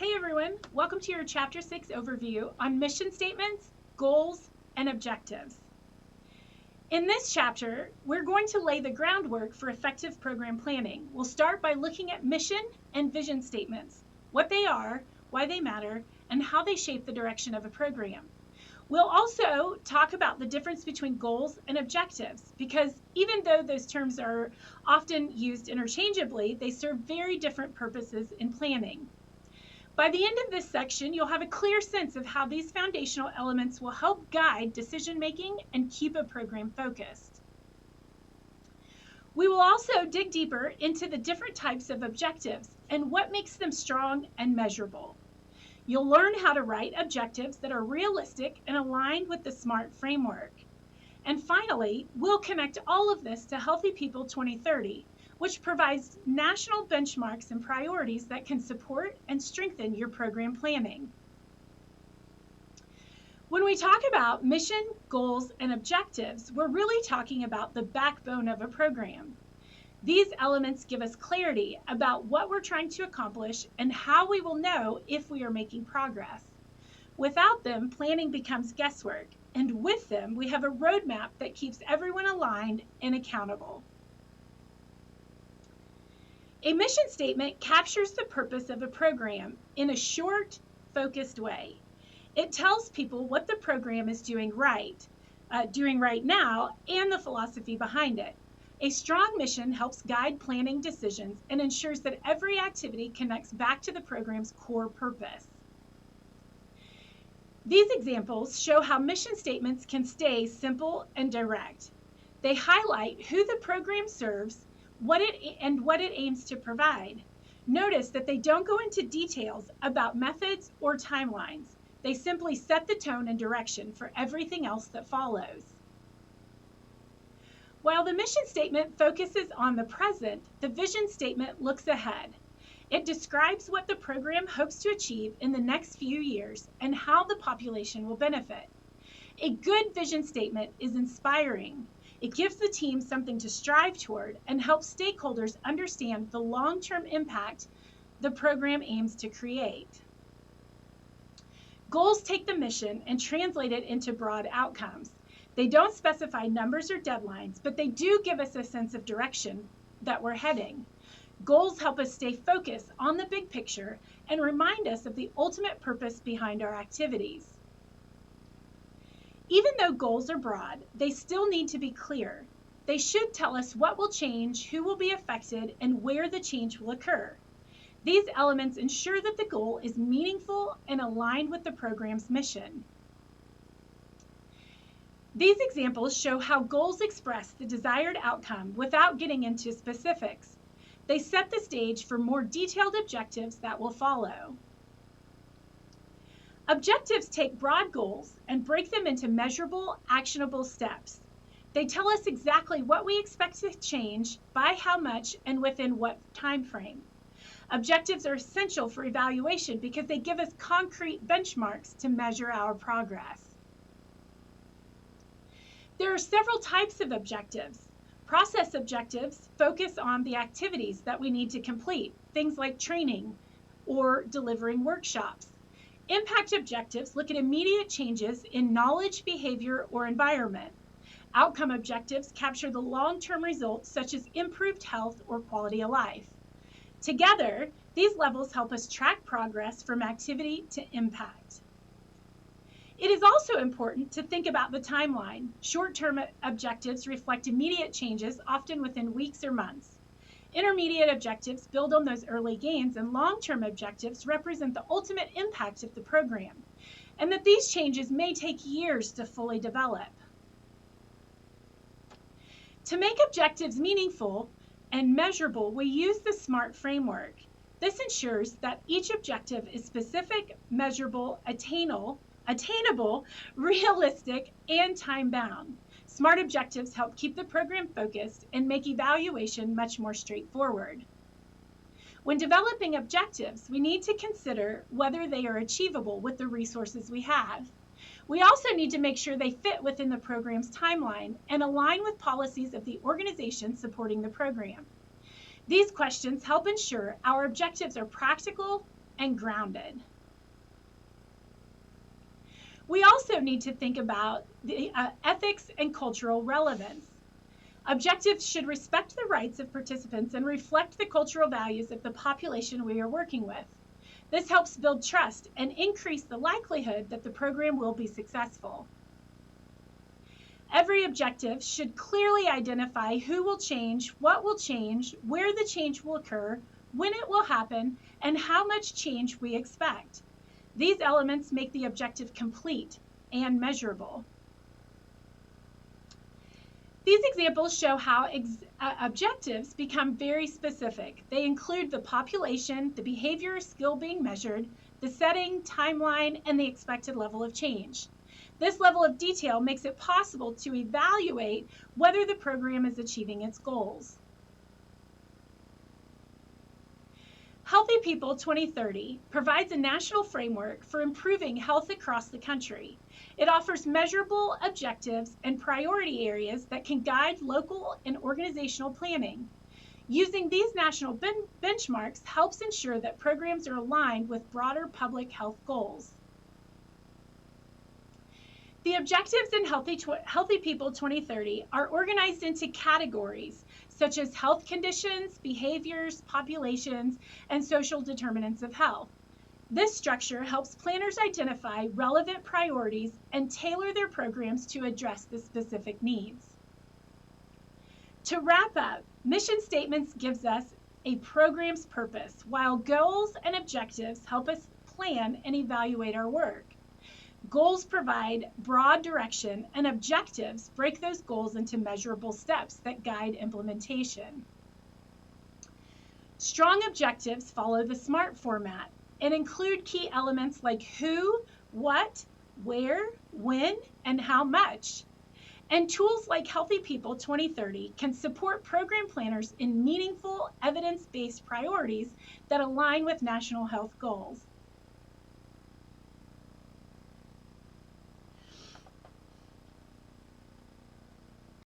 Hey everyone, welcome to your Chapter 6 overview on mission statements, goals, and objectives. In this chapter, we're going to lay the groundwork for effective program planning. We'll start by looking at mission and vision statements, what they are, why they matter, and how they shape the direction of a program. We'll also talk about the difference between goals and objectives, because even though those terms are often used interchangeably, they serve very different purposes in planning. By the end of this section, you'll have a clear sense of how these foundational elements will help guide decision-making and keep a program focused. We will also dig deeper into the different types of objectives and what makes them strong and measurable. You'll learn how to write objectives that are realistic and aligned with the SMART framework. And finally, we'll connect all of this to Healthy People 2030, which provides national benchmarks and priorities that can support and strengthen your program planning. When we talk about mission, goals, and objectives, we're really talking about the backbone of a program. These elements give us clarity about what we're trying to accomplish and how we will know if we are making progress. Without them, planning becomes guesswork, and with them, we have a roadmap that keeps everyone aligned and accountable. A mission statement captures the purpose of a program in a short, focused way. It tells people what the program is doing right now and the philosophy behind it. A strong mission helps guide planning decisions and ensures that every activity connects back to the program's core purpose. These examples show how mission statements can stay simple and direct. They highlight who the program serves, what it aims to provide. Notice that they don't go into details about methods or timelines. They simply set the tone and direction for everything else that follows. While the mission statement focuses on the present, the vision statement looks ahead. It describes what the program hopes to achieve in the next few years and how the population will benefit. A good vision statement is inspiring. It gives the team something to strive toward and helps stakeholders understand the long-term impact the program aims to create. Goals take the mission and translate it into broad outcomes. They don't specify numbers or deadlines, but they do give us a sense of direction that we're heading. Goals help us stay focused on the big picture and remind us of the ultimate purpose behind our activities. Even though goals are broad, they still need to be clear. They should tell us what will change, who will be affected, and where the change will occur. These elements ensure that the goal is meaningful and aligned with the program's mission. These examples show how goals express the desired outcome without getting into specifics. They set the stage for more detailed objectives that will follow. Objectives take broad goals and break them into measurable, actionable steps. They tell us exactly what we expect to change, by how much, and within what time frame. Objectives are essential for evaluation because they give us concrete benchmarks to measure our progress. There are several types of objectives. Process objectives focus on the activities that we need to complete, things like training or delivering workshops. Impact objectives look at immediate changes in knowledge, behavior, or environment. Outcome objectives capture the long-term results such as improved health or quality of life. Together, these levels help us track progress from activity to impact. It is also important to think about the timeline. Short-term objectives reflect immediate changes, often within weeks or months. Intermediate objectives build on those early gains, and long-term objectives represent the ultimate impact of the program, and that these changes may take years to fully develop. To make objectives meaningful and measurable, we use the SMART framework. This ensures that each objective is specific, measurable, attainable, realistic, and time-bound. SMART objectives help keep the program focused and make evaluation much more straightforward. When developing objectives, we need to consider whether they are achievable with the resources we have. We also need to make sure they fit within the program's timeline and align with policies of the organization supporting the program. These questions help ensure our objectives are practical and grounded. We also need to think about the ethics and cultural relevance. Objectives should respect the rights of participants and reflect the cultural values of the population we are working with. This helps build trust and increase the likelihood that the program will be successful. Every objective should clearly identify who will change, what will change, where the change will occur, when it will happen, and how much change we expect. These elements make the objective complete and measurable. These examples show how objectives become very specific. They include the population, the behavior or skill being measured, the setting, timeline, and the expected level of change. This level of detail makes it possible to evaluate whether the program is achieving its goals. Healthy People 2030 provides a national framework for improving health across the country. It offers measurable objectives and priority areas that can guide local and organizational planning. Using these national benchmarks helps ensure that programs are aligned with broader public health goals. The objectives in Healthy People 2030 are organized into categories such as health conditions, behaviors, populations, and social determinants of health. This structure helps planners identify relevant priorities and tailor their programs to address the specific needs. To wrap up, mission statements gives us a program's purpose, while goals and objectives help us plan and evaluate our work. Goals provide broad direction, and objectives break those goals into measurable steps that guide implementation. Strong objectives follow the SMART format and include key elements like who, what, where, when, and how much. And tools like Healthy People 2030 can support program planners in meaningful, evidence-based priorities that align with national health goals.